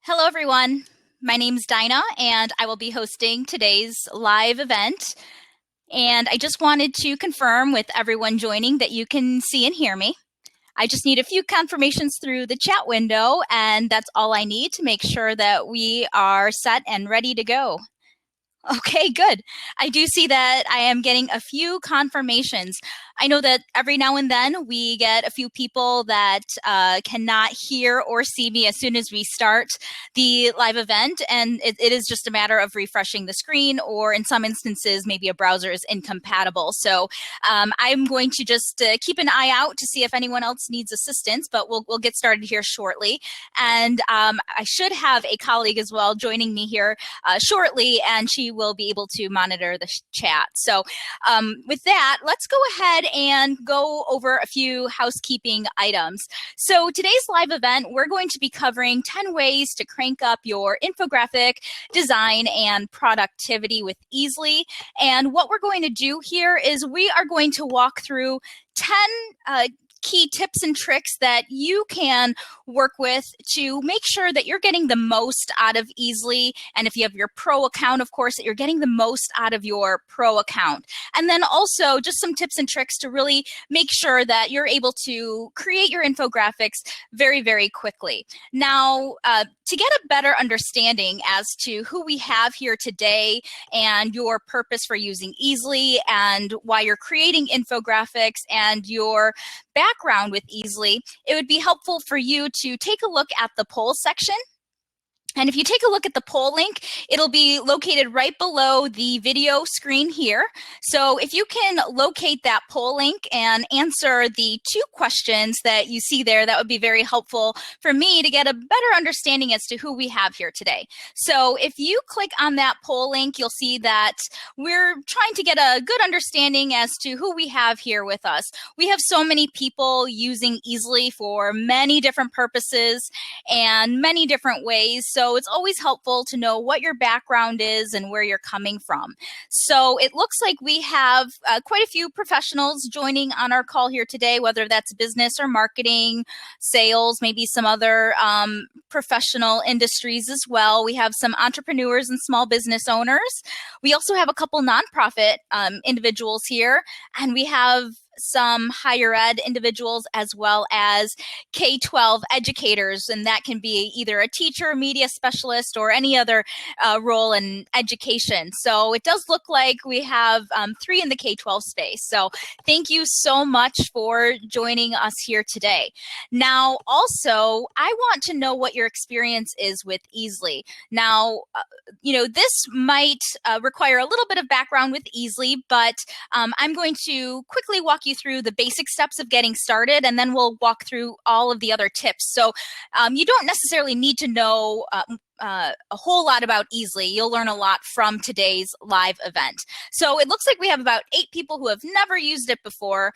Hello, everyone. My name's Dinah, and I will be hosting today's live event. And I just wanted to confirm with everyone joining that you can see and hear me. I just need a few confirmations through the chat window, and that's all I need to make sure that we are set and ready to go. Okay, good. I do see that I am getting a few confirmations. I know that every now and then we get a few people that cannot hear or see me as soon as we start the live event, and it is just a matter of refreshing the screen, or in some instances, maybe a browser is incompatible. So I'm going to just keep an eye out to see if anyone else needs assistance, but we'll get started here shortly. And I should have a colleague as well joining me here shortly, and she will be able to monitor the chat. So with that, let's go ahead and go over a few housekeeping items. So today's live event, we're going to be covering 10 ways to crank up your infographic design and productivity with Easel. And what we're going to do here is we are going to walk through 10 key tips and tricks that you can work with to make sure that you're getting the most out of Easel. And if you have your pro account, of course, that you're getting the most out of your pro account. And then also just some tips and tricks to really make sure that you're able to create your infographics very, very quickly. Now, to get a better understanding as to who we have here today and your purpose for using Easel and why you're creating infographics and your background with Easel, it would be helpful for you to take a look at the poll section. And if you take a look at the poll link, it'll be located right below the video screen here. So if you can locate that poll link and answer the 2 questions that you see there, that would be very helpful for me to get a better understanding as to who we have here today. So if you click on that poll link, you'll see that we're trying to get a good understanding as to who we have here with us. We have so many people using Easel for many different purposes and many different ways. So it's always helpful to know what your background is and where you're coming from. So it looks like we have quite a few professionals joining on our call here today, whether that's business or marketing, sales, maybe some other professional industries as well. We have some entrepreneurs and small business owners. We also have a couple nonprofit individuals here, and we have some higher ed individuals as well as K-12 educators, and that can be either a teacher, media specialist, or any other role in education. So it does look like we have 3 in the K-12 space. So thank you so much for joining us here today. Now, also, I want to know what your experience is with Easel. Now, this might require a little bit of background with Easel, but I'm going to quickly walk you through the basic steps of getting started, and then we'll walk through all of the other tips. So you don't necessarily need to know a whole lot about Easel. You'll learn a lot from today's live event. So it looks like we have about 8 people who have never used it before,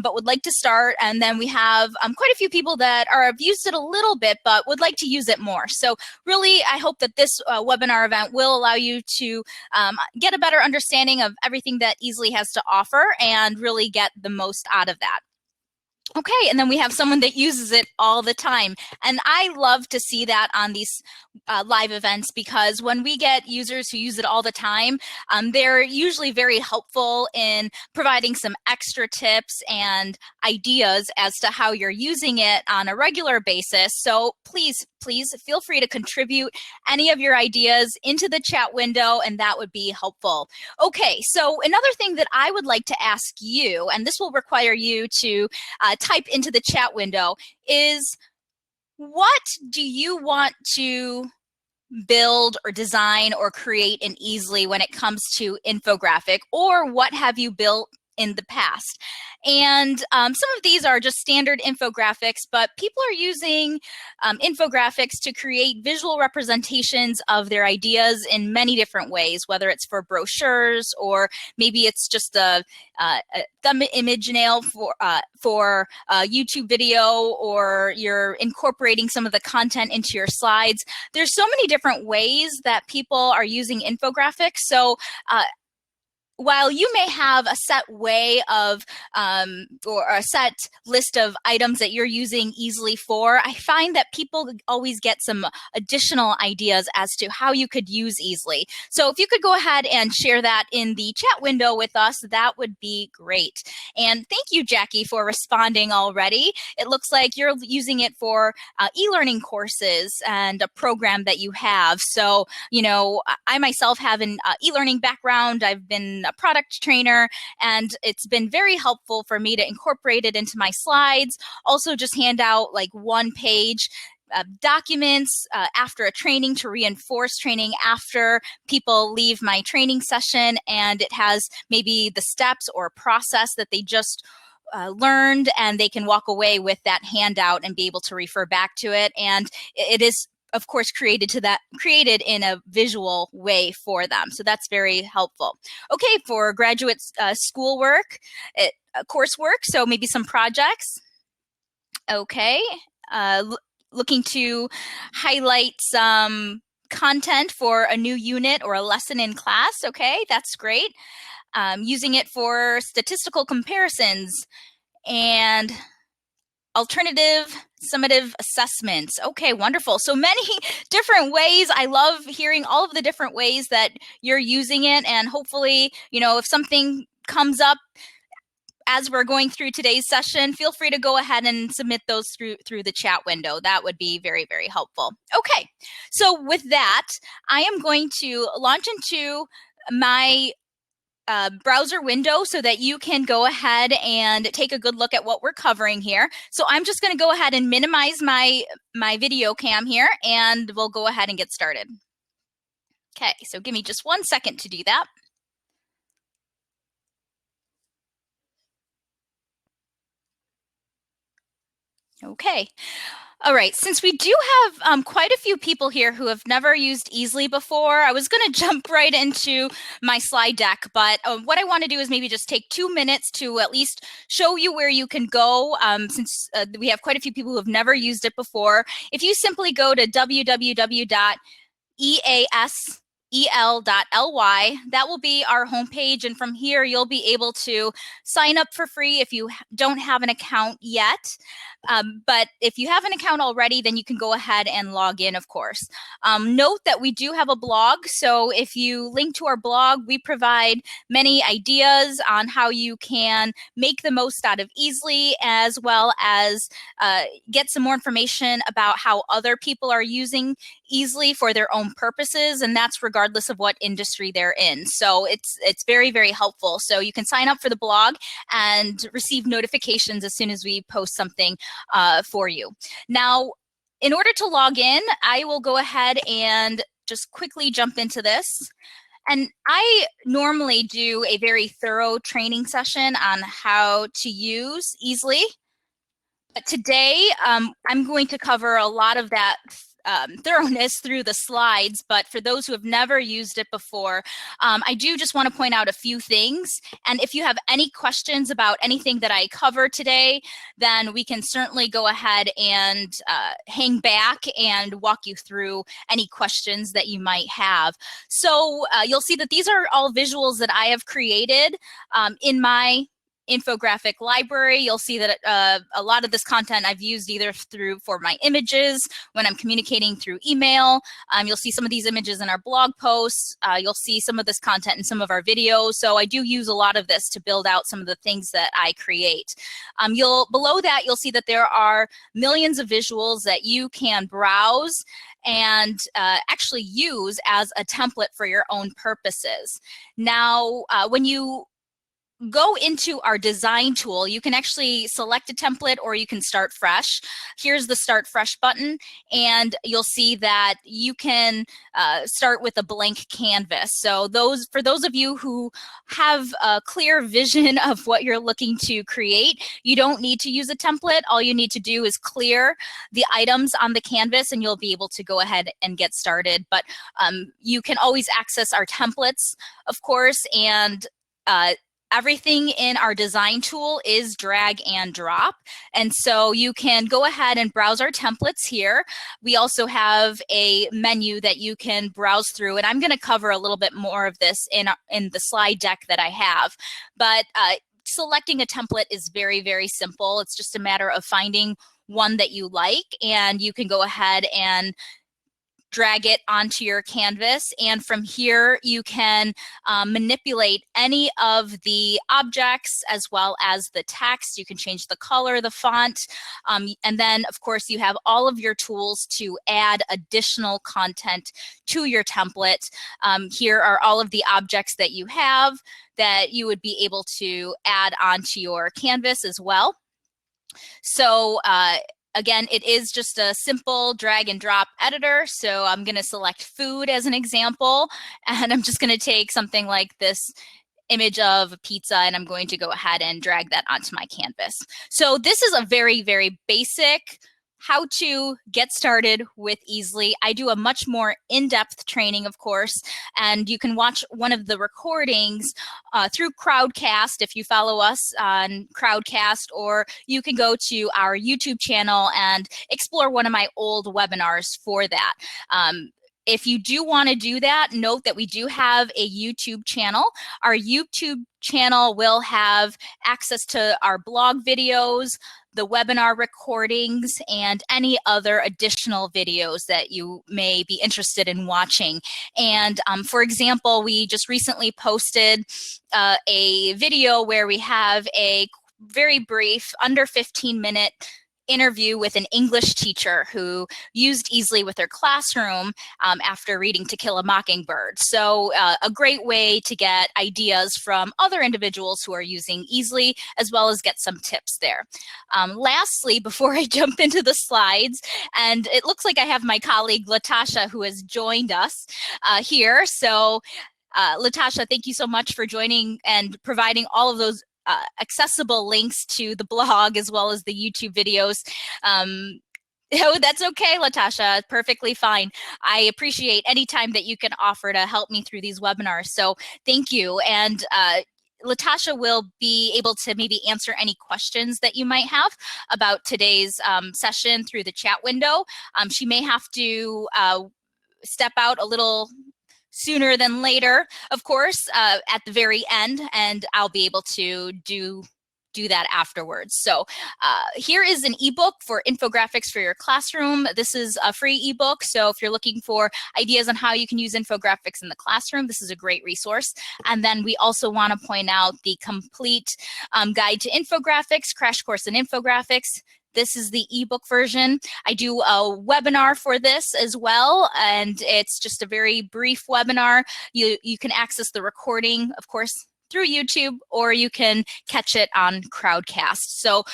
but would like to start. And then we have quite a few people that have used it a little bit, but would like to use it more. So really, I hope that this webinar event will allow you to get a better understanding of everything that Easel has to offer and really get the most out of that. Okay, and then we have someone that uses it all the time. And I love to see that on these live events, because when we get users who use it all the time, they're usually very helpful in providing some extra tips and ideas as to how you're using it on a regular basis. So please feel free to contribute any of your ideas into the chat window, and that would be helpful. Okay, so another thing that I would like to ask you, and this will require you to type into the chat window, is what do you want to build or design or create in Easel when it comes to infographic, or what have you built in the past? And some of these are just standard infographics, but people are using infographics to create visual representations of their ideas in many different ways, whether it's for brochures, or maybe it's just a thumb image nail for a YouTube video, or you're incorporating some of the content into your slides. There's so many different ways that people are using infographics. So while you may have a set way of or a set list of items that you're using Easely for, I find that people always get some additional ideas as to how you could use Easely. So if you could go ahead and share that in the chat window with us, that would be great. And thank you, Jackie, for responding already. It looks like you're using it for e-learning courses and a program that you have. So, you know, I myself have an e-learning background. I've been a product trainer, and it's been very helpful for me to incorporate it into my slides. Also, just hand out like one page documents after a training to reinforce training after people leave my training session, and it has maybe the steps or process that they just learned, and they can walk away with that handout and be able to refer back to it. And it is, of course, created in a visual way for them. So that's very helpful. Okay, for graduate schoolwork, coursework, so maybe some projects. Okay, looking to highlight some content for a new unit or a lesson in class. Okay, that's great. Using it for statistical comparisons and alternative summative assessments. Okay, wonderful. So many different ways. I love hearing all of the different ways that you're using it. And hopefully, you know, if something comes up as we're going through today's session, feel free to go ahead and submit those through the chat window. That would be very, very helpful. Okay, so with that, I am going to launch into my browser window so that you can go ahead and take a good look at what we're covering here. So I'm just going to go ahead and minimize my video cam here, and we'll go ahead and get started. Okay, so give me just 1 second to do that. Okay. All right, since we do have quite a few people here who have never used Easely before, I was going to jump right into my slide deck, but what I want to do is maybe just take 2 minutes to at least show you where you can go, since we have quite a few people who have never used it before. If you simply go to www.easel.ly, that will be our homepage, and from here you'll be able to sign up for free if you don't have an account yet. But if you have an account already, then you can go ahead and log in, of course. Note that we do have a blog, so if you link to our blog, we provide many ideas on how you can make the most out of Easely, as well as get some more information about how other people are using Easely for their own purposes, and that's regardless of what industry they're in. So it's very, very helpful. So you can sign up for the blog and receive notifications as soon as we post something for you. Now, in order to log in, I will go ahead and just quickly jump into this. And I normally do a very thorough training session on how to use Easely. But today, I'm going to cover a lot of that thoroughness through the slides, but for those who have never used it before, I do just want to point out a few things. And if you have any questions about anything that I cover today, then we can certainly go ahead and hang back and walk you through any questions that you might have. So you'll see that these are all visuals that I have created in my infographic library. You'll see that a lot of this content I've used either for my images when I'm communicating through email. You'll see some of these images in our blog posts. You'll see some of this content in some of our videos. So I do use a lot of this to build out some of the things that I create. Below that, you'll see that there are millions of visuals that you can browse and actually use as a template for your own purposes. Now, when you go into our design tool, you can actually select a template or you can start fresh. Here's the start fresh button, and you'll see that you can start with a blank canvas. So for those of you who have a clear vision of what you're looking to create, you don't need to use a template. All you need to do is clear the items on the canvas and you'll be able to go ahead and get started. But you can always access our templates, of course, and everything in our design tool is drag and drop. And so you can go ahead and browse our templates here. We also have a menu that you can browse through, and I'm going to cover a little bit more of this in the slide deck that I have. But selecting a template is very, very simple. It's just a matter of finding one that you like, and you can go ahead and drag it onto your canvas. And from here, you can manipulate any of the objects as well as the text. You can change the color, the font, and then, of course, you have all of your tools to add additional content to your template. Here are all of the objects that you have that you would be able to add onto your canvas as well. So again, it is just a simple drag and drop editor. So I'm going to select food as an example, and I'm just going to take something like this image of a pizza, and I'm going to go ahead and drag that onto my canvas. So this is a very, very basic how to get started with Easel. I do a much more in-depth training, of course, and you can watch one of the recordings through Crowdcast if you follow us on Crowdcast, or you can go to our YouTube channel and explore one of my old webinars for that. If you do want to do that, note that we do have a YouTube channel. Our YouTube channel will have access to our blog videos, the webinar recordings, and any other additional videos that you may be interested in watching. And for example, we just recently posted a video where we have a very brief, under 15-minute interview with an English teacher who used Easel with their classroom after reading To Kill a Mockingbird. So a great way to get ideas from other individuals who are using Easel, as well as get some tips there. Lastly, before I jump into the slides, and it looks like I have my colleague Latasha who has joined us here. So Latasha, thank you so much for joining and providing all of those accessible links to the blog as well as the YouTube videos. Oh, that's okay, Latasha, perfectly fine. I appreciate any time that you can offer to help me through these webinars. So thank you. And Latasha will be able to maybe answer any questions that you might have about today's session through the chat window. She may have to step out a little sooner than later, of course, at the very end, and I'll be able to do that afterwards. So here is an ebook for infographics for your classroom. This is a free ebook, so if you're looking for ideas on how you can use infographics in the classroom, this is a great resource. And then we also want to point out the complete guide to infographics, crash course in infographics. This is the ebook version. I do a webinar for this as well, and it's just a very brief webinar. You can access the recording, of course, through YouTube, or you can catch it on Crowdcast. So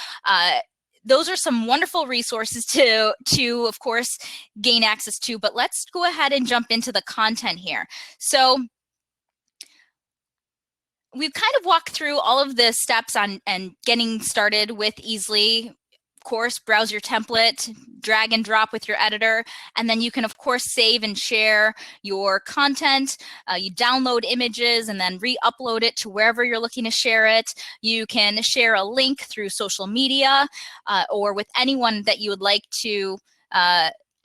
those are some wonderful resources to, of course, gain access to. But let's go ahead and jump into the content here. So we've kind of walked through all of the steps on and getting started with Easel. Of course, browse your template, drag and drop with your editor, and then you can, of course, save and share your content. You download images and then re-upload it to wherever you're looking to share it. You can share a link through social media or with anyone that you would like to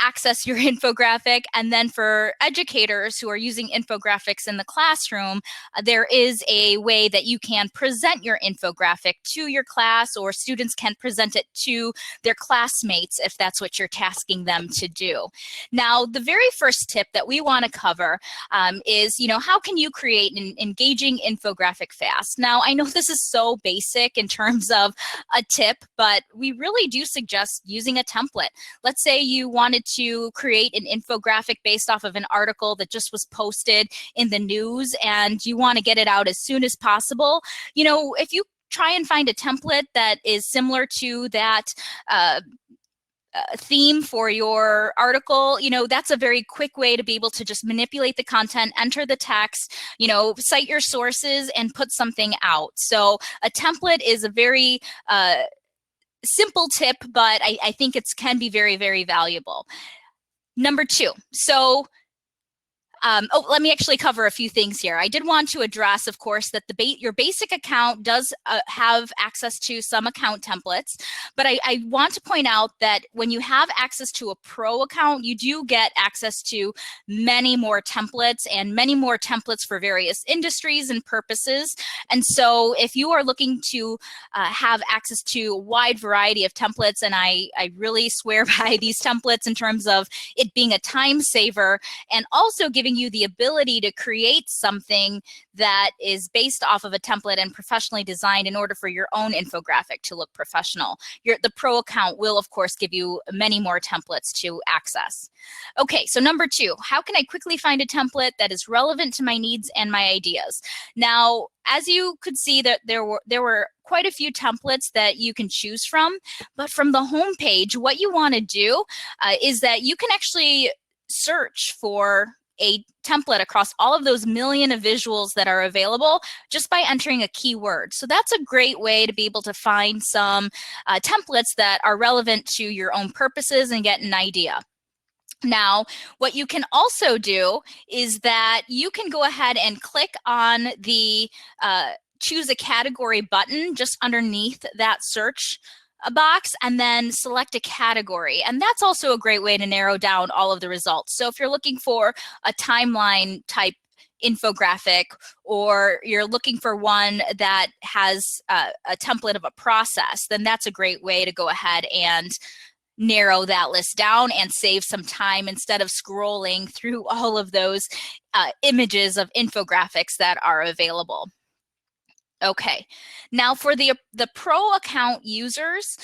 access your infographic. And then for educators who are using infographics in the classroom, there is a way that you can present your infographic to your class, or students can present it to their classmates if that's what you're tasking them to do. Now, the very first tip that we want to cover is, how can you create an engaging infographic fast? Now, I know this is so basic in terms of a tip, but we really do suggest using a template. Let's say you wanted to create an infographic based off of an article that just was posted in the news and you want to get it out as soon as possible. If you try and find a template that is similar to that theme for your article, that's a very quick way to be able to just manipulate the content, enter the text, cite your sources, and put something out. So a template is a very simple tip, but I think it can be very, very valuable. Number two, so Oh, let me actually cover a few things here. I did want to address, of course, that your basic account does have access to some account templates, but I want to point out that when you have access to a pro account, you do get access to many more templates and many more templates for various industries and purposes. And so if you are looking to have access to a wide variety of templates, and I really swear by these templates in terms of it being a time saver and also giving you the ability to create something that is based off of a template and professionally designed in order for your own infographic to look professional. The pro account will, of course, give you many more templates to access. Okay, so number 2, how can I quickly find a template that is relevant to my needs and my ideas? Now, as you could see, that there were quite a few templates that you can choose from, but from the home page, what you want to do is that you can actually search for a template across all of those million of visuals that are available just by entering a keyword. So that's a great way to be able to find some templates that are relevant to your own purposes and get an idea. Now, what you can also do is that you can go ahead and click on the choose a category button just underneath that search box and then select a category. And that's also a great way to narrow down all of the results. So if you're looking for a timeline type infographic, or you're looking for one that has a template of a process, then that's a great way to go ahead and narrow that list down and save some time instead of scrolling through all of those images of infographics that are available. Okay, now for the pro account users,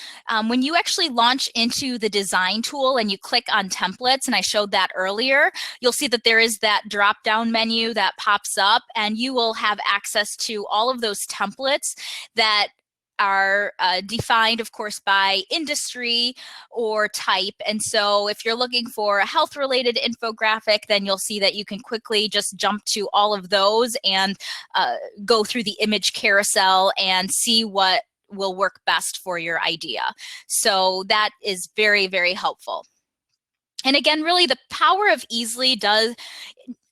when you actually launch into the design tool and you click on templates, and I showed that earlier, you'll see that there is that drop down menu that pops up, and you will have access to all of those templates that are defined, of course, by industry or type. And so if you're looking for a health-related infographic, then you'll see that you can quickly just jump to all of those and go through the image carousel and see what will work best for your idea. So that is very, very helpful. And again, really the power of Easel does,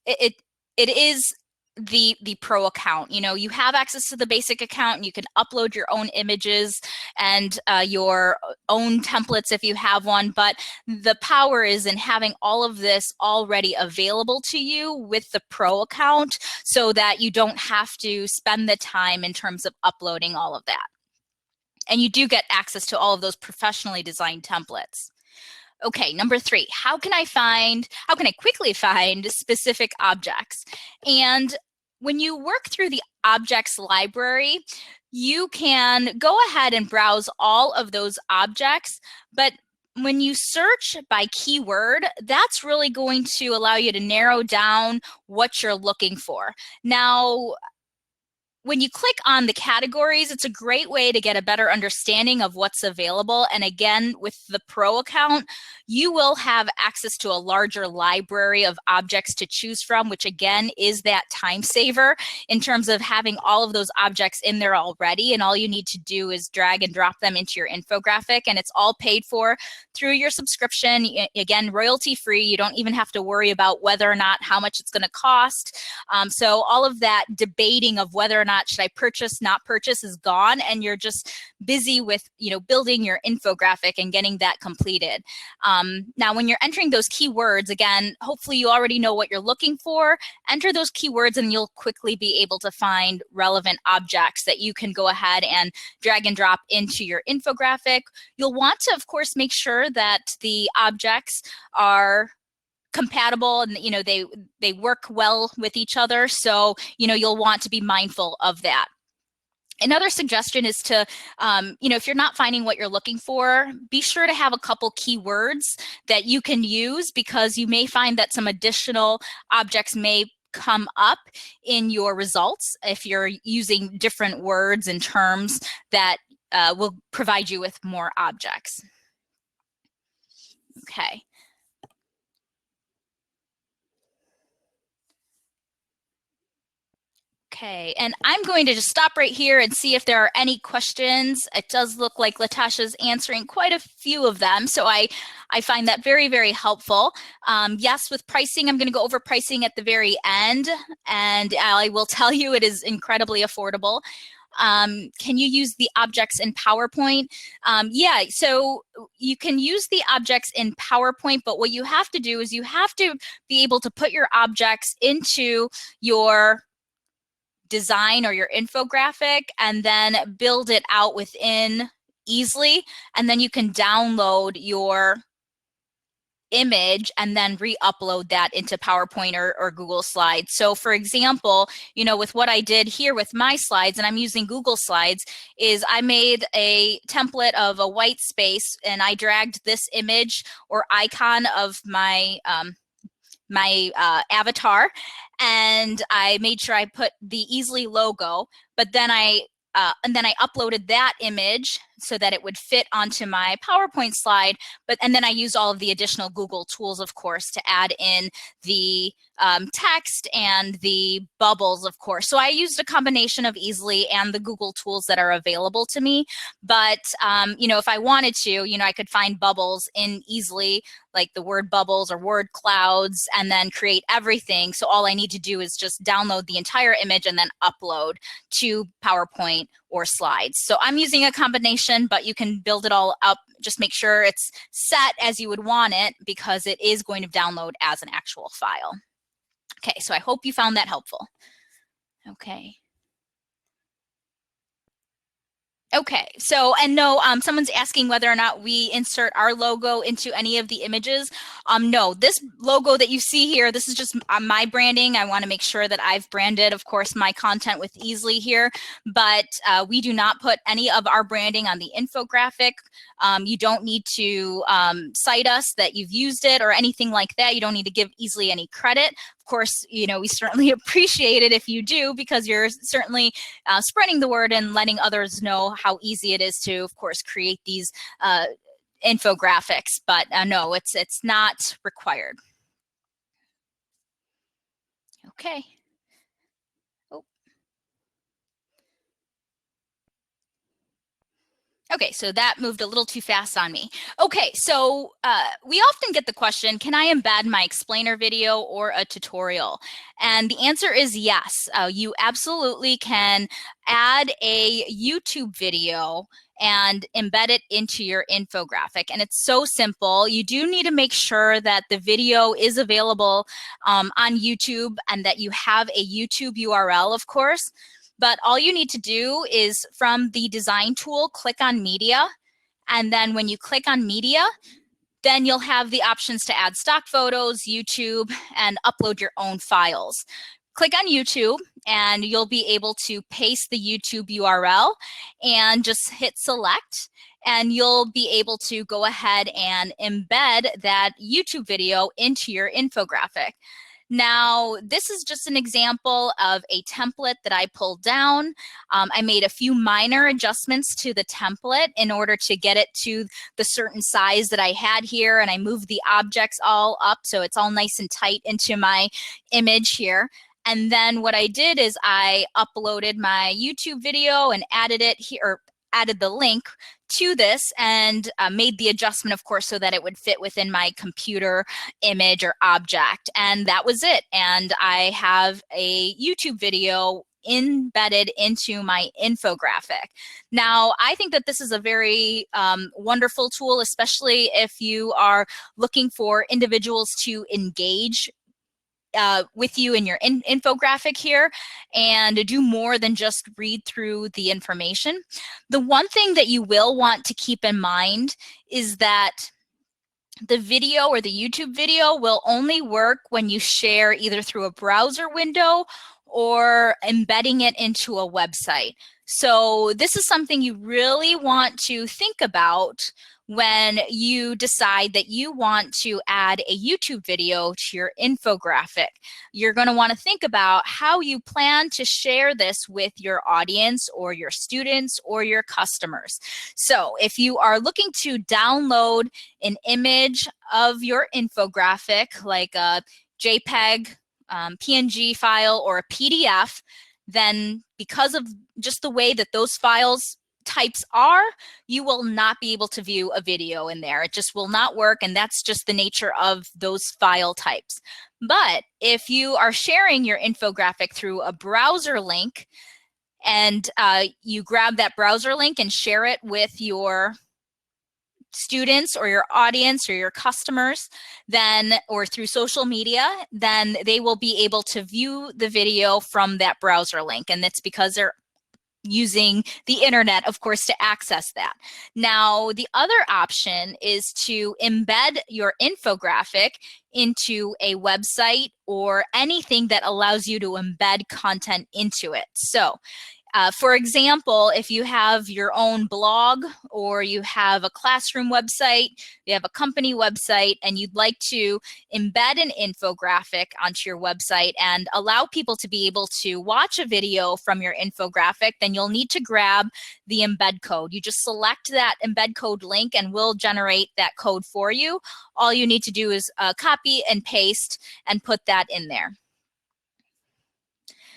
it is the pro account. You know, you have access to the basic account and you can upload your own images and your own templates if you have one, but the power is in having all of this already available to you with the pro account so that you don't have to spend the time in terms of uploading all of that. And you do get access to all of those professionally designed templates. Okay, number 3, how can I quickly find specific objects? And when you work through the objects library, you can go ahead and browse all of those objects, but when you search by keyword, that's really going to allow you to narrow down what you're looking for. Now, when you click on the categories, it's a great way to get a better understanding of what's available. And again, with the pro account, you will have access to a larger library of objects to choose from, which again is that time saver in terms of having all of those objects in there already. And all you need to do is drag and drop them into your infographic, and it's all paid for through your subscription. Again, royalty free. You don't even have to worry about whether or not how much it's going to cost. So all of that debating of whether or not should I purchase, not purchase is gone, and you're just busy with, you know, building your infographic and getting that completed. Now, when you're entering those keywords, again, hopefully you already know what you're looking for. Enter those keywords and you'll quickly be able to find relevant objects that you can go ahead and drag and drop into your infographic. You'll want to, of course, make sure that the objects are compatible and, you know, they work well with each other. So, you know, you'll want to be mindful of that. Another suggestion is to, you know, if you're not finding what you're looking for, be sure to have a couple keywords that you can use, because you may find that some additional objects may come up in your results if you're using different words and terms that will provide you with more objects. Okay. Okay, and I'm going to just stop right here and see if there are any questions. It does look like Latasha's answering quite a few of them, so I find that very, very helpful. Yes, with pricing, I'm going to go over pricing at the very end, and I will tell you it is incredibly affordable. Can you use the objects in PowerPoint? Yeah, so you can use the objects in PowerPoint, but what you have to do is you have to be able to put your objects into your design or your infographic and then build it out within Easly, and then you can download your image and then re-upload that into PowerPoint or Google Slides. So for example, you know, with what I did here with my slides, and I'm using Google Slides, is I made a template of a white space and I dragged this image or icon of my avatar, and I made sure I put the Easly logo, but then I uploaded that image so that it would fit onto my PowerPoint slide. And then I used all of the additional Google tools, of course, to add in the text and the bubbles, of course. So I used a combination of Easly and the Google tools that are available to me. But, you know, if I wanted to, you know, I could find bubbles in Easly, like the word bubbles or word clouds, and then create everything. So all I need to do is just download the entire image and then upload to PowerPoint or slides. So I'm using a combination, but you can build it all up. Just make sure it's set as you would want it, because it is going to download as an actual file. Okay, so I hope you found that helpful. Okay. Okay, so, and no, someone's asking whether or not we insert our logo into any of the images. No, this logo that you see here, this is just my branding. I want to make sure that I've branded, of course, my content with Easly here, but we do not put any of our branding on the infographic. You don't need to cite us that you've used it or anything like that. You don't need to give Easly any credit. Of course, you know, we certainly appreciate it if you do, because you're certainly spreading the word and letting others know how easy it is to, of course, create these infographics. But no, it's not required. Okay. Okay, so that moved a little too fast on me. Okay, so we often get the question, can I embed my explainer video or a tutorial? And the answer is yes. You absolutely can add a YouTube video and embed it into your infographic. And it's so simple. You do need to make sure that the video is available on YouTube and that you have a YouTube URL, of course. But all you need to do is, from the design tool, click on media. And then when you click on media, then you'll have the options to add stock photos, YouTube, and upload your own files. Click on YouTube and you'll be able to paste the YouTube URL and just hit select. And you'll be able to go ahead and embed that YouTube video into your infographic. Now, this is just an example of a template that I pulled down. I made a few minor adjustments to the template in order to get it to the certain size that I had here, and I moved the objects all up so it's all nice and tight into my image here. And then what I did is I uploaded my YouTube video and added it here, or added the link to this, and made the adjustment, of course, so that it would fit within my computer image or object. And that was it. And I have a YouTube video embedded into my infographic. Now, I think that this is a very wonderful tool, especially if you are looking for individuals to engage with you in your infographic here and do more than just read through the information. The one thing that you will want to keep in mind is that the video or the YouTube video will only work when you share either through a browser window or embedding it into a website. So this is something you really want to think about when you decide that you want to add a YouTube video to your infographic. You're going to want to think about how you plan to share this with your audience or your students or your customers. So if you are looking to download an image of your infographic, like a JPEG, PNG file, or a PDF, then because of just the way that those files types are, you will not be able to view a video in there. It just will not work, and that's just the nature of those file types. But if you are sharing your infographic through a browser link, and you grab that browser link and share it with your students or your audience or your customers, then, or through social media, then they will be able to view the video from that browser link. And that's because they're using the internet, of course, to access that. Now, the other option is to embed your infographic into a website or anything that allows you to embed content into it. So, for example, if you have your own blog or you have a classroom website, you have a company website, and you'd like to embed an infographic onto your website and allow people to be able to watch a video from your infographic, then you'll need to grab the embed code. You just select that embed code link and we'll generate that code for you. All you need to do is copy and paste and put that in there.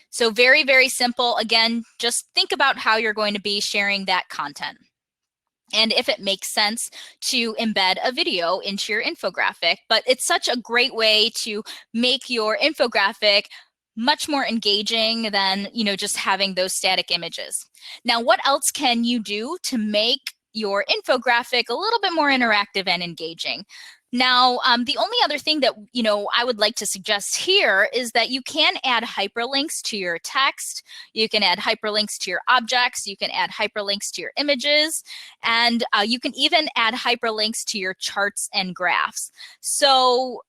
So very, very simple. Again, just think about how you're going to be sharing that content, and if it makes sense to embed a video into your infographic. But it's such a great way to make your infographic much more engaging than, just having those static images. Now, what else can you do to make your infographic a little bit more interactive and engaging? Now, the only other thing that, I would like to suggest here is that you can add hyperlinks to your text. You can add hyperlinks to your objects. You can add hyperlinks to your images. And you can even add hyperlinks to your charts and graphs. So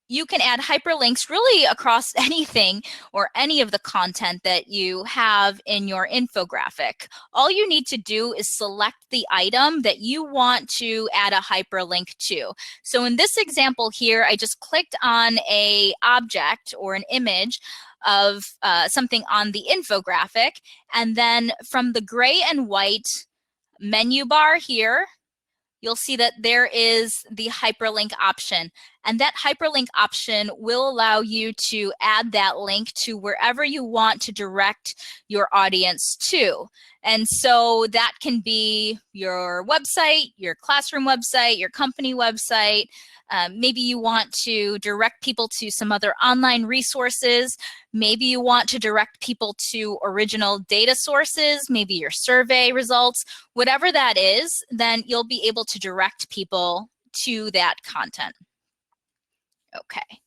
you can add hyperlinks really across anything or any of the content that you have in your infographic. All you need to do is select the item that you want to add a hyperlink to. So in this example here, I just clicked on an object or an image of something on the infographic, and then from the gray and white menu bar here, you'll see that there is the hyperlink option. And that hyperlink option will allow you to add that link to wherever you want to direct your audience to. And so that can be your website, your classroom website, your company website. Maybe you want to direct people to some other online resources. Maybe you want to direct people to original data sources, maybe your survey results. Whatever that is, then you'll be able to direct people to that content. Okay.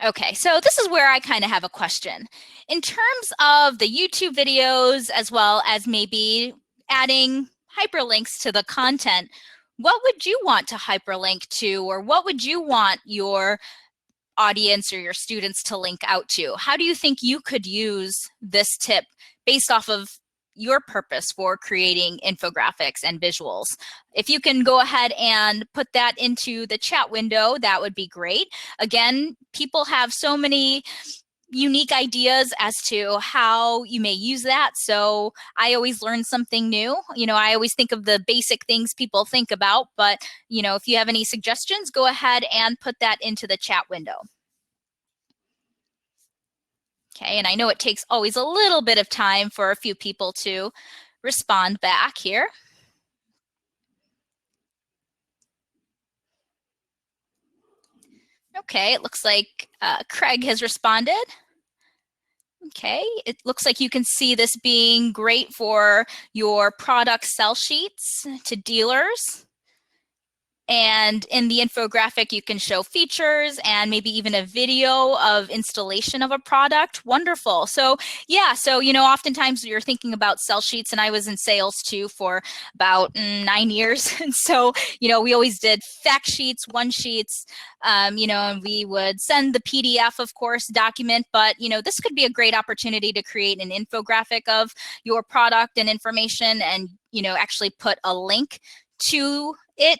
Okay, so this is where I kind of have a question. In terms of the YouTube videos, as well as maybe adding hyperlinks to the content, what would you want to hyperlink to, or what would you want your audience or your students to link out to? How do you think you could use this tip based off of your purpose for creating infographics and visuals? If you can go ahead and put that into the chat window, that would be great. Again, people have so many unique ideas as to how you may use that. So I always learn something new. I always think of the basic things people think about, but if you have any suggestions, go ahead and put that into the chat window. Okay, and I know it takes always a little bit of time for a few people to respond back here. Okay, it looks like Craig has responded. Okay, it looks like you can see this being great for your product sell sheets to dealers. And in the infographic, you can show features and maybe even a video of installation of a product. Wonderful. So yeah, so oftentimes you're thinking about sell sheets, and I was in sales too for about 9 years. And so, we always did fact sheets, one sheets, and we would send the PDF, of course, document. But, this could be a great opportunity to create an infographic of your product and information, and, actually put a link to it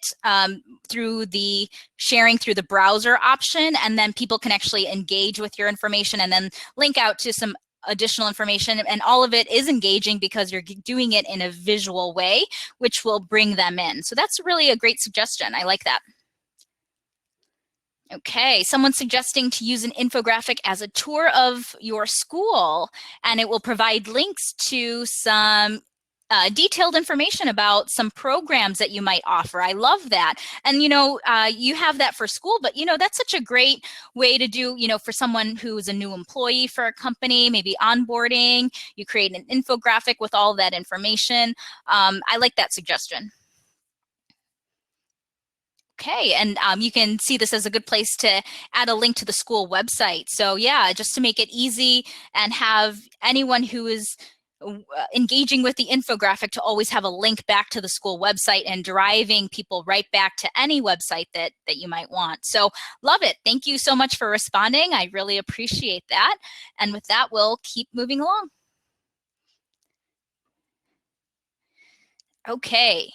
through the sharing through the browser option, and then people can actually engage with your information and then link out to some additional information. And all of it is engaging because you're doing it in a visual way, which will bring them in. So that's really a great suggestion. I like that. Okay, someone's suggesting to use an infographic as a tour of your school, and it will provide links to some detailed information about some programs that you might offer. I love that. And, you have that for school, but, that's such a great way to do, for someone who's a new employee for a company, maybe onboarding, you create an infographic with all that information. I like that suggestion. Okay, and you can see this as a good place to add a link to the school website. So yeah, just to make it easy and have anyone who is engaging with the infographic to always have a link back to the school website and driving people right back to any website that you might want. So love it. Thank you so much for responding. I really appreciate that. And with that, we'll keep moving along. Okay.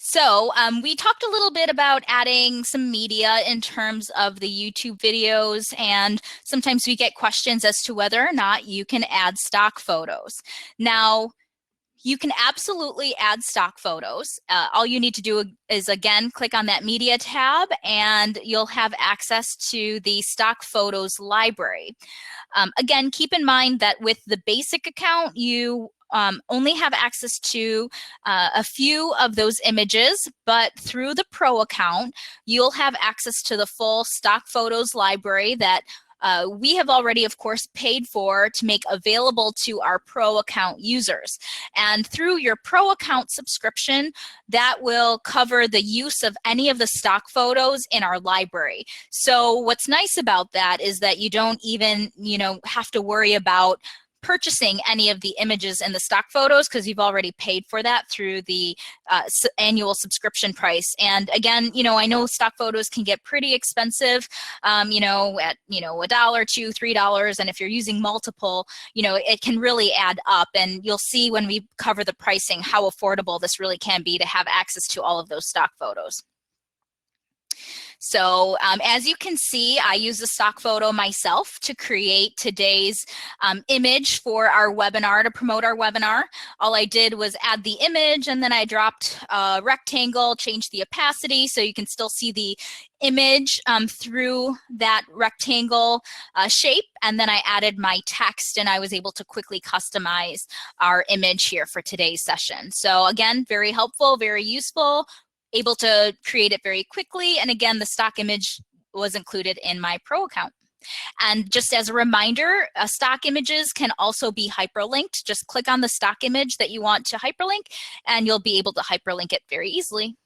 So we talked a little bit about adding some media in terms of the YouTube videos, and sometimes we get questions as to whether or not you can add stock photos. Now, you can absolutely add stock photos. All you need to do is, again, click on that media tab and you'll have access to the stock photos library. Again, keep in mind that with the basic account, you only have access to a few of those images, but through the Pro account, you'll have access to the full stock photos library that we have already, of course, paid for to make available to our Pro account users. And through your Pro account subscription, that will cover the use of any of the stock photos in our library. So what's nice about that is that you don't even, have to worry about purchasing any of the images in the stock photos because you've already paid for that through the annual subscription price. And again, I know stock photos can get pretty expensive, at $1, $2, $3. And if you're using multiple, it can really add up. And you'll see when we cover the pricing how affordable this really can be to have access to all of those stock photos. So as you can see, I use a stock photo myself to create today's image for our webinar, to promote our webinar. All I did was add the image, and then I dropped a rectangle, changed the opacity so you can still see the image through that rectangle shape, and then I added my text, and I was able to quickly customize our image here for today's session. So again, very helpful, very useful, able to create it very quickly. And again, the stock image was included in my Pro account. And just as a reminder, stock images can also be hyperlinked. Just click on the stock image that you want to hyperlink, and you'll be able to hyperlink it very easily.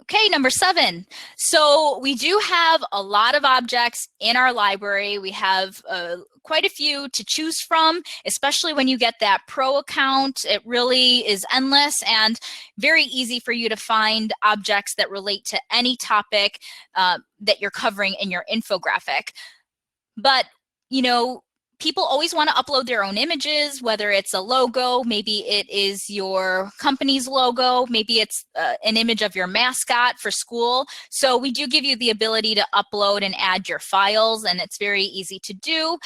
Okay, number 7. So we do have a lot of objects in our library. We have quite a few to choose from, especially when you get that Pro account. It really is endless and very easy for you to find objects that relate to any topic that you're covering in your infographic. But, people always want to upload their own images, whether it's a logo, maybe it is your company's logo, maybe it's an image of your mascot for school. So we do give you the ability to upload and add your files, and it's very easy to do.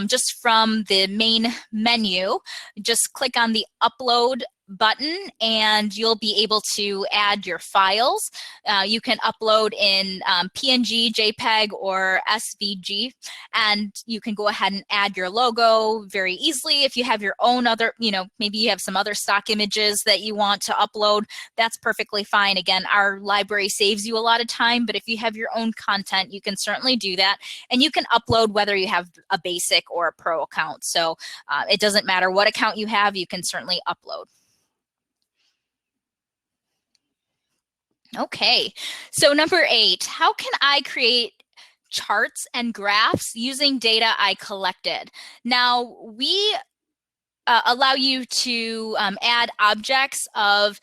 Just from the main menu, just click on the upload button and you'll be able to add your files. You can upload in PNG, JPEG, or SVG, and you can go ahead and add your logo very easily. If you have your own other, maybe you have some other stock images that you want to upload, that's perfectly fine. Again, our library saves you a lot of time, but if you have your own content, you can certainly do that. And you can upload whether you have a basic or a Pro account. So it doesn't matter what account you have, you can certainly upload. Okay, so number 8, how can I create charts and graphs using data I collected? Now, we allow you to add objects of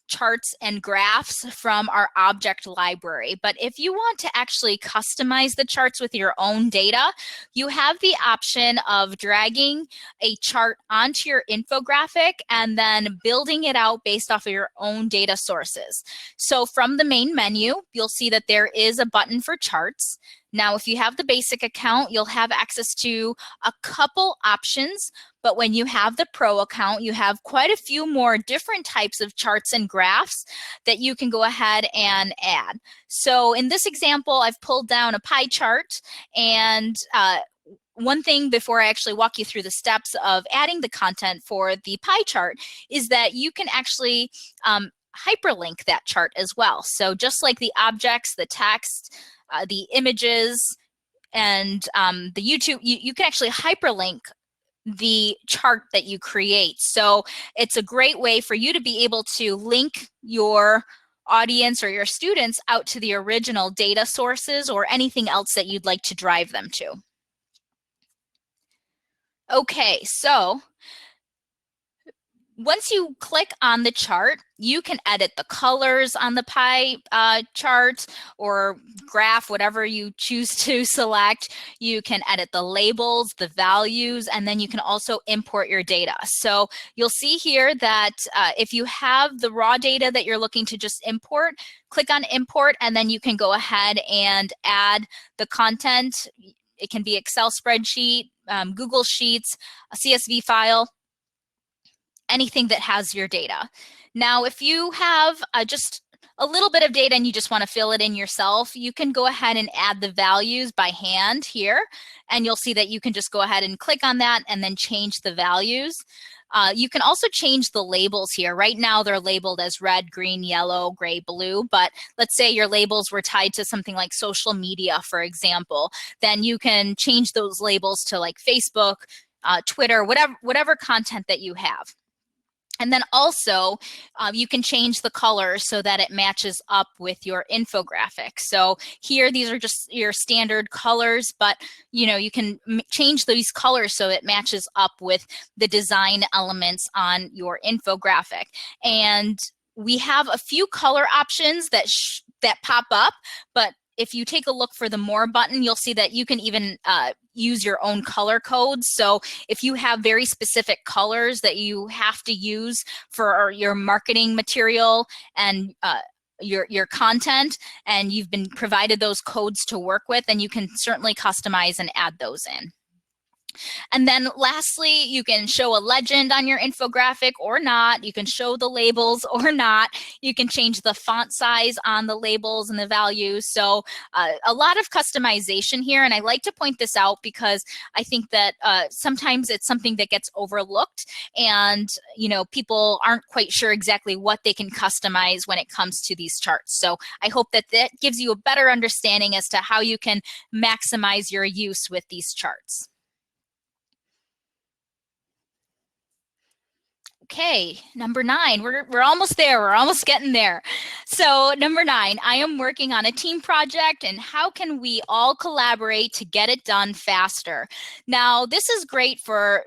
charts and graphs from our object library. But if you want to actually customize the charts with your own data, you have the option of dragging a chart onto your infographic and then building it out based off of your own data sources. So from the main menu, you'll see that there is a button for charts. Now, if you have the basic account, you'll have access to a couple options, but when you have the Pro account, you have quite a few more different types of charts and graphs that you can go ahead and add. So in this example, I've pulled down a pie chart, and one thing before I actually walk you through the steps of adding the content for the pie chart is that you can actually hyperlink that chart as well. So just like the objects, the text, the images, and the YouTube, you can actually hyperlink the chart that you create. So it's a great way for you to be able to link your audience or your students out to the original data sources or anything else that you'd like to drive them to. Okay, so once you click on the chart, you can edit the colors on the pie chart or graph, whatever you choose to select. You can edit the labels, the values, and then you can also import your data. So you'll see here that if you have the raw data that you're looking to just import, click on import, and then you can go ahead and add the content. It can be Excel spreadsheet, Google Sheets, a CSV file, anything that has your data. Now, if you have just a little bit of data and you just want to fill it in yourself, you can go ahead and add the values by hand here, and you'll see that you can just go ahead and click on that and then change the values. You can also change the labels here. Right now they're labeled as red, green, yellow, gray, blue, but let's say your labels were tied to something like social media, for example, then you can change those labels to like Facebook, Twitter, whatever content that you have. And then also you can change the color so that it matches up with your infographic. So here, these are just your standard colors, but you can change these colors so it matches up with the design elements on your infographic. And we have a few color options that pop up, but if you take a look for the More button, you'll see that you can even use your own color codes. So if you have very specific colors that you have to use for your marketing material and your content, and you've been provided those codes to work with, then you can certainly customize and add those in. And then lastly, you can show a legend on your infographic or not. You can show the labels or not. You can change the font size on the labels and the values. So a lot of customization here. And I like to point this out because I think that sometimes it's something that gets overlooked, and people aren't quite sure exactly what they can customize when it comes to these charts. So I hope that gives you a better understanding as to how you can maximize your use with these charts. Okay, number 9, we're almost there. We're almost getting there. So number 9, I am working on a team project, and how can we all collaborate to get it done faster? Now, this is great for,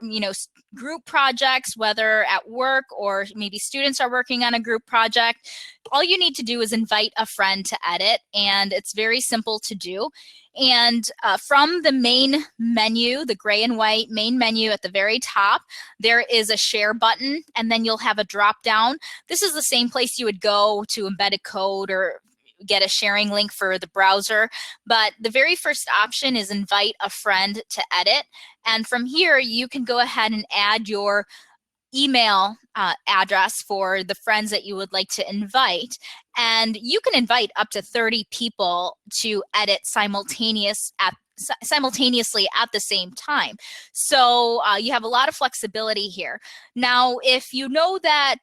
group projects, whether at work or maybe students are working on a group project. All you need to do is invite a friend to edit, and it's very simple to do. And from the main menu, the gray and white main menu at the very top, there is a share button, and then you'll have a drop down. This is the same place you would go to embed a code or get a sharing link for the browser. But the very first option is invite a friend to edit. And from here, you can go ahead and add your email address for the friends that you would like to invite. And you can invite up to 30 people to edit simultaneously at the same time. So you have a lot of flexibility here. Now, if you know that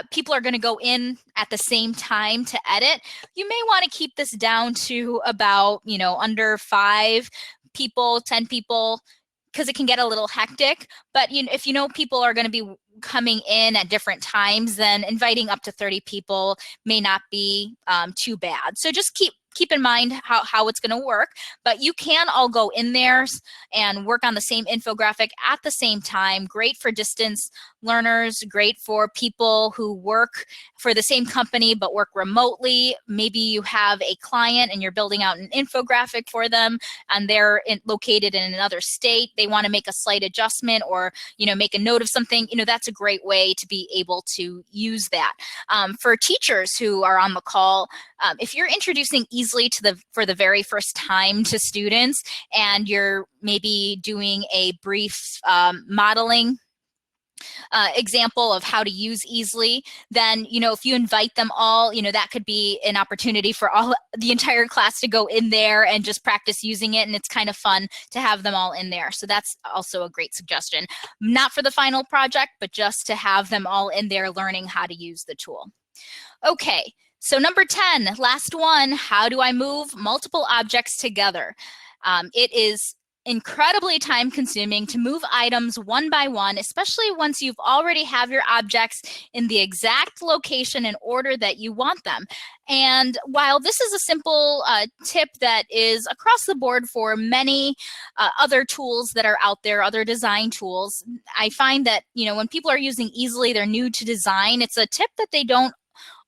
people are going to go in at the same time to edit, you may want to keep this down to about, under 5 people, 10 people, because it can get a little hectic. But if people are going to be coming in at different times, then inviting up to 30 people may not be too bad. So just keep in mind how it's going to work. But you can all go in there and work on the same infographic at the same time. Great for distance learners, great for people who work for the same company but work remotely. Maybe you have a client and you're building out an infographic for them and they're located in another state. They want to make a slight adjustment or, make a note of something. That's a great way to be able to use that. For teachers who are on the call, if you're introducing easily for the very first time to students and you're maybe doing a brief modeling example of how to use Easly, then, if you invite them all, that could be an opportunity for the entire class to go in there and just practice using it. And it's kind of fun to have them all in there. So that's also a great suggestion. Not for the final project, but just to have them all in there learning how to use the tool. Okay, so number 10, last one, how do I move multiple objects together? It is incredibly time consuming to move items one by one, especially once you've already have your objects in the exact location and order that you want them. And while this is a simple tip that is across the board for many other tools that are out there, other design tools, I find that, when people are using Easly, they're new to design, it's a tip that they don't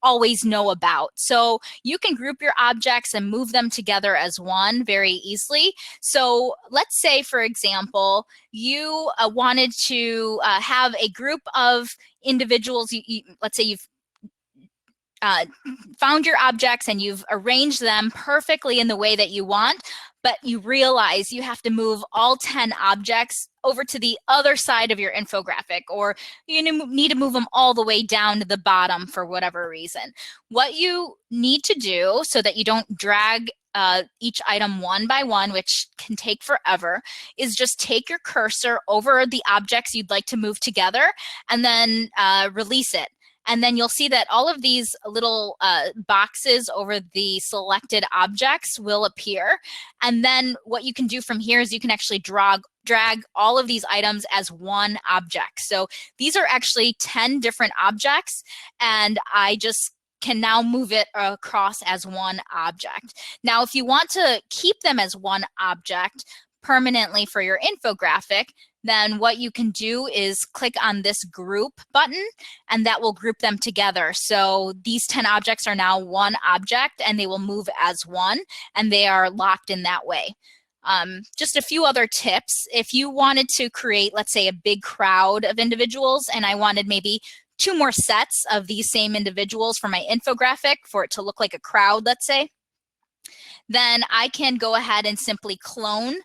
always know about. So you can group your objects and move them together as one very easily. So let's say, for example, you wanted to have a group of individuals. Let's say you've found your objects and you've arranged them perfectly in the way that you want, but you realize you have to move all 10 objects over to the other side of your infographic, or you need to move them all the way down to the bottom for whatever reason. What you need to do so that you don't drag each item one by one, which can take forever, is just take your cursor over the objects you'd like to move together and then release it. And then you'll see that all of these little boxes over the selected objects will appear. And then what you can do from here is you can actually drag all of these items as one object. So these are actually 10 different objects, and I just can now move it across as one object. Now, if you want to keep them as one object permanently for your infographic, then what you can do is click on this group button and that will group them together. So these 10 objects are now one object and they will move as one and they are locked in that way. Just a few other tips. If you wanted to create, let's say, a big crowd of individuals and I wanted maybe 2 more sets of these same individuals for my infographic for it to look like a crowd, let's say, then I can go ahead and simply clone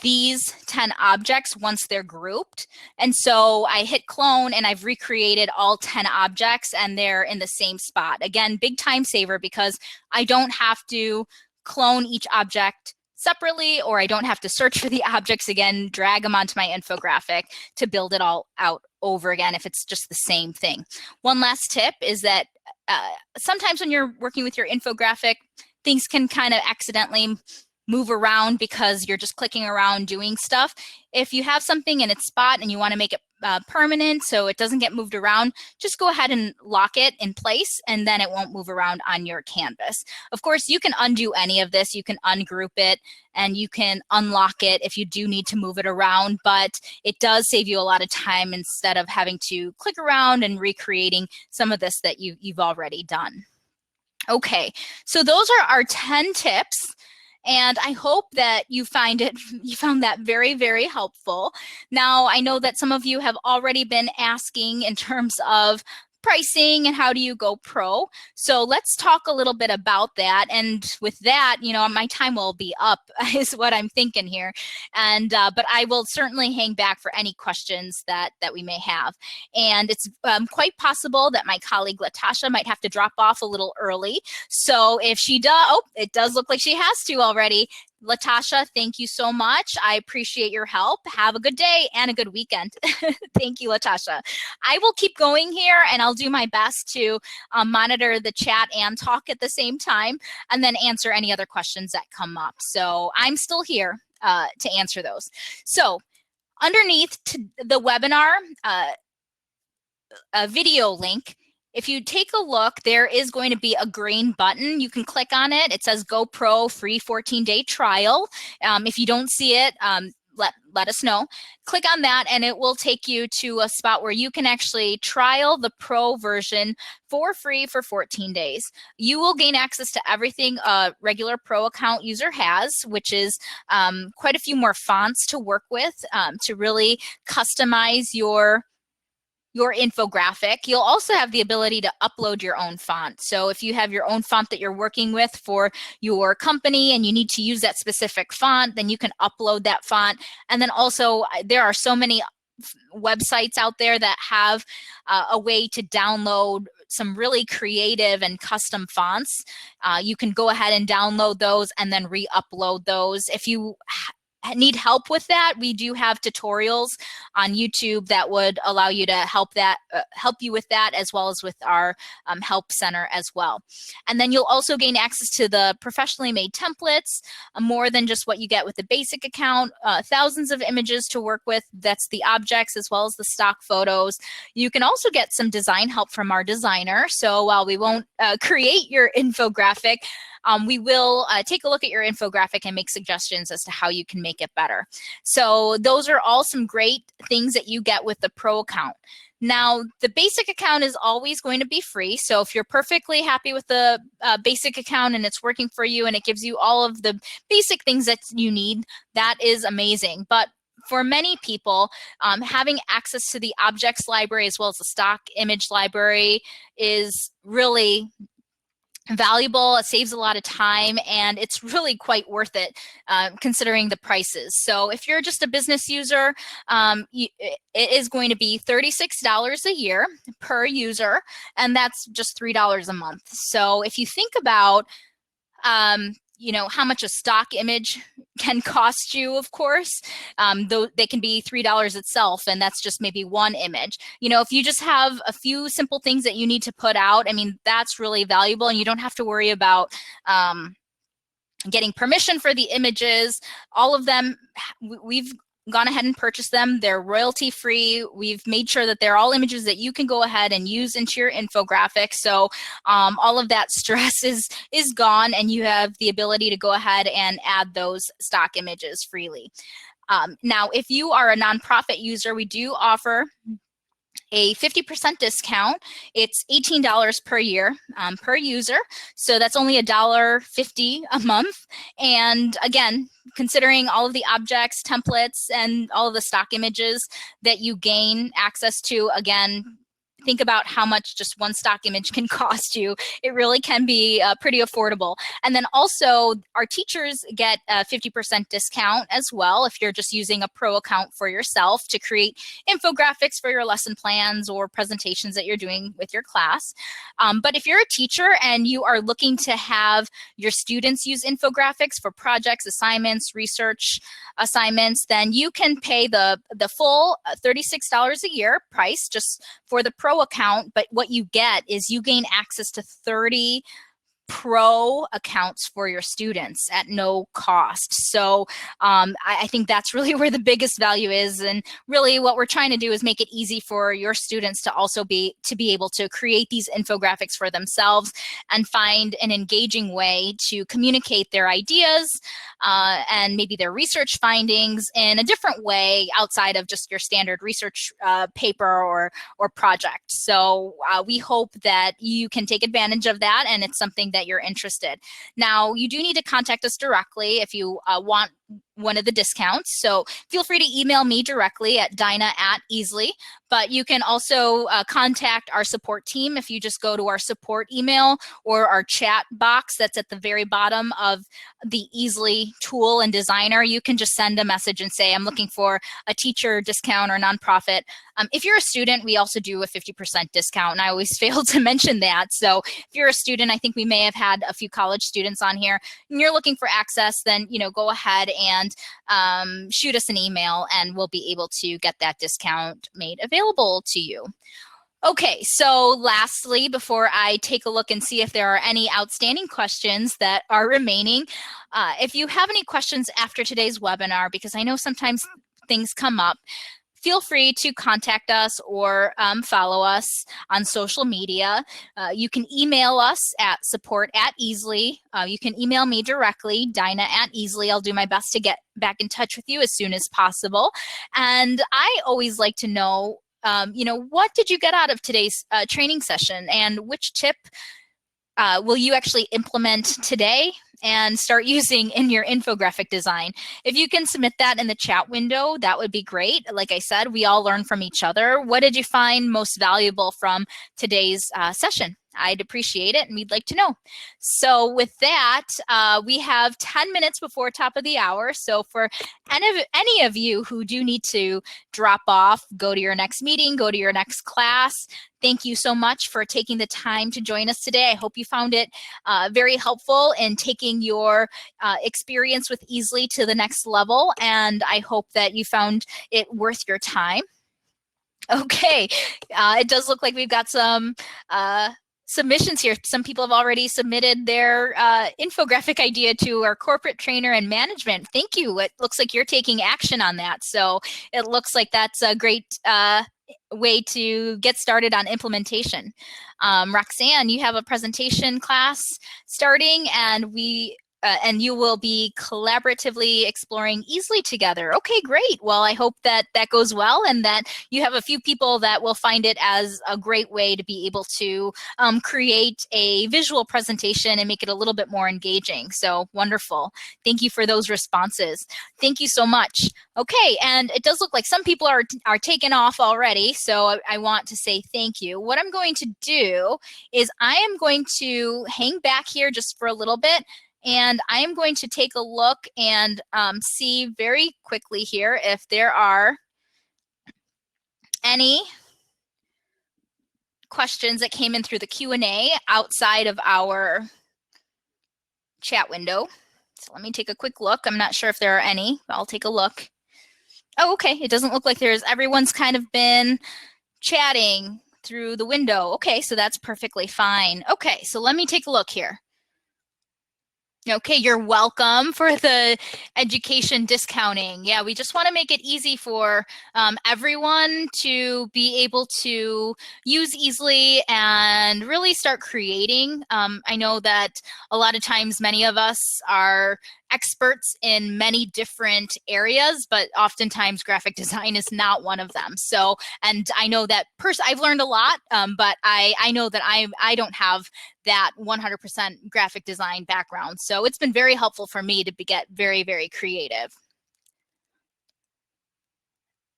these 10 objects once they're grouped. And so I hit clone and I've recreated all 10 objects and they're in the same spot. Again, big time saver because I don't have to clone each object separately, or I don't have to search for the objects again, drag them onto my infographic to build it all out over again if it's just the same thing. One last tip is that sometimes when you're working with your infographic, things can kind of accidentally move around because you're just clicking around doing stuff. If you have something in its spot and you want to make it permanent so it doesn't get moved around, just go ahead and lock it in place and then it won't move around on your canvas. Of course, you can undo any of this. You can ungroup it and you can unlock it if you do need to move it around, but it does save you a lot of time instead of having to click around and recreating some of this that you've already done. Okay, so those are our 10 tips. And I hope that you found that very, very helpful. Now, I know that some of you have already been asking in terms of pricing and how do you go pro. So let's talk a little bit about that. And with that, my time will be up is what I'm thinking here. And but I will certainly hang back for any questions that we may have. And it's quite possible that my colleague Latasha might have to drop off a little early. So if she does, it does look like she has to already. Latasha, thank you so much. I appreciate your help. Have a good day and a good weekend. Thank you, Latasha. I will keep going here and I'll do my best to monitor the chat and talk at the same time and then answer any other questions that come up. So I'm still here to answer those. So underneath the webinar a video link, if you take a look, there is going to be a green button. You can click on it. It says Go Pro free 14-day trial. If you don't see it, let us know. Click on that and it will take you to a spot where you can actually trial the Pro version for free for 14 days. You will gain access to everything a regular Pro account user has, which is quite a few more fonts to work with to really customize your infographic. You'll also have the ability to upload your own font. So if you have your own font that you're working with for your company and you need to use that specific font, then you can upload that font. And then also there are so many websites out there that have a way to download some really creative and custom fonts. You can go ahead and download those and then re-upload those. If you need help with that, we do have tutorials on YouTube that would allow you to help you with that, as well as with our help center as well. And then you'll also gain access to the professionally made templates, more than just what you get with the basic account, thousands of images to work with. That's the objects as well as the stock photos. You can also get some design help from our designer. So while we won't create your infographic, we will take a look at your infographic and make suggestions as to how you can make it better. So those are all some great things that you get with the Pro account. Now, the basic account is always going to be free. So if you're perfectly happy with the basic account and it's working for you and it gives you all of the basic things that you need, that is amazing. But for many people, having access to the objects library as well as the stock image library is really valuable. It saves a lot of time and it's really quite worth it considering the prices. So if you're just a business user, it is going to be $36 a year per user, and that's just $3 a month. So if you think about how much a stock image can cost you, of course, though they can be $3 itself, and that's just maybe one image. If you just have a few simple things that you need to put out, I mean, that's really valuable, and you don't have to worry about getting permission for the images. All of them, we've gone ahead and purchased them. They're royalty free. We've made sure that they're all images that you can go ahead and use into your infographic. So all of that stress is gone, and you have the ability to go ahead and add those stock images freely. Now, if you are a nonprofit user, we do offer a 50% discount. It's $18 per year per user. So that's only $1.50 a month. And again, considering all of the objects, templates, and all of the stock images that you gain access to, again, think about how much just one stock image can cost you. It really can be pretty affordable. And then also our teachers get a 50% discount as well if you're just using a Pro account for yourself to create infographics for your lesson plans or presentations that you're doing with your class. But if you're a teacher and you are looking to have your students use infographics for projects, assignments, research assignments, then you can pay the full $36 a year price just for the Pro account. But what you get is you gain access to 30 Pro accounts for your students at no cost. So I think that's really where the biggest value is. And really what we're trying to do is make it easy for your students to also be able to create these infographics for themselves and find an engaging way to communicate their ideas and maybe their research findings in a different way outside of just your standard research paper or project. So we hope that you can take advantage of that, and it's something that you're interested. Now, you do need to contact us directly if you want one of the discounts. So feel free to email me directly at Dinah@Easly, but you can also contact our support team if you just go to our support email or our chat box that's at the very bottom of the Easly tool and designer. You can just send a message and say, I'm looking for a teacher discount or nonprofit. If you're a student, we also do a 50% discount, and I always fail to mention that. So if you're a student, I think we may have had a few college students on here, and you're looking for access, then go ahead and shoot us an email and we'll be able to get that discount made available to you. Okay, so lastly, before I take a look and see if there are any outstanding questions that are remaining, if you have any questions after today's webinar, because I know sometimes things come up, feel free to contact us or follow us on social media. You can email us at support@easly. You can email me directly, Dinah@easly. I'll do my best to get back in touch with you as soon as possible. And I always like to know, what did you get out of today's training session, and which tip will you actually implement today and start using in your infographic design? If you can submit that in the chat window, that would be great. Like I said, we all learn from each other. What did you find most valuable from today's session? I'd appreciate it, and we'd like to know. So with that, we have 10 minutes before top of the hour. So for any of you who do need to drop off, go to your next meeting, go to your next class, thank you so much for taking the time to join us today. I hope you found it very helpful in taking your experience with Easly to the next level, and I hope that you found it worth your time. Okay, it does look like we've got some submissions here. Some people have already submitted their infographic idea to our corporate trainer and management. Thank you. It looks like you're taking action on that. So it looks like that's a great way to get started on implementation. Roxanne, you have a presentation class starting, and you will be collaboratively exploring Easly together. Okay, great. Well, I hope that that goes well, and that you have a few people that will find it as a great way to be able to create a visual presentation and make it a little bit more engaging. So wonderful. Thank you for those responses. Thank you so much. Okay, and it does look like some people are taken off already, so I want to say thank you. What I'm going to do is I am going to hang back here just for a little bit, and I am going to take a look and see very quickly here if there are any questions that came in through the Q&A outside of our chat window. So let me take a quick look. I'm not sure if there are any, but I'll take a look. Oh, okay. It doesn't look like everyone's kind of been chatting through the window. Okay, so that's perfectly fine. Okay, so let me take a look here. Okay, you're welcome for the education discounting. Yeah, we just want to make it easy for everyone to be able to use Easly and really start creating. I know that a lot of times many of us are experts in many different areas, but oftentimes graphic design is not one of them. So, and I know that I've learned a lot, but I know that I don't have that 100% graphic design background. So it's been very helpful for me to get very, very creative.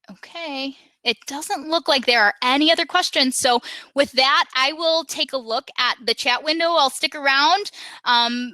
Okay. It doesn't look like there are any other questions. So with that, I will take a look at the chat window. I'll stick around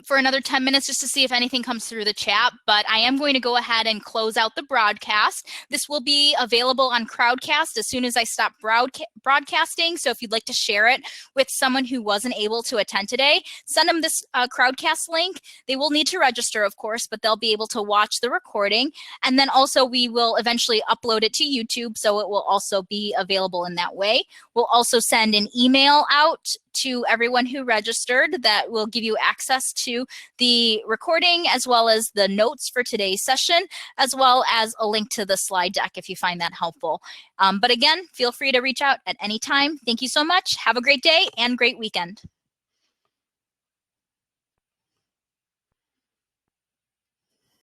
for another 10 minutes just to see if anything comes through the chat, but I am going to go ahead and close out the broadcast. This will be available on Crowdcast as soon as I stop broadcasting. So if you'd like to share it with someone who wasn't able to attend today, send them this Crowdcast link. They will need to register, of course, but they'll be able to watch the recording. And then also we will eventually upload it to YouTube, so it will also be available in that way. We'll also send an email out to everyone who registered that will give you access to the recording as well as the notes for today's session, as well as a link to the slide deck if you find that helpful. But again, feel free to reach out at any time. Thank you so much. Have a great day and great weekend.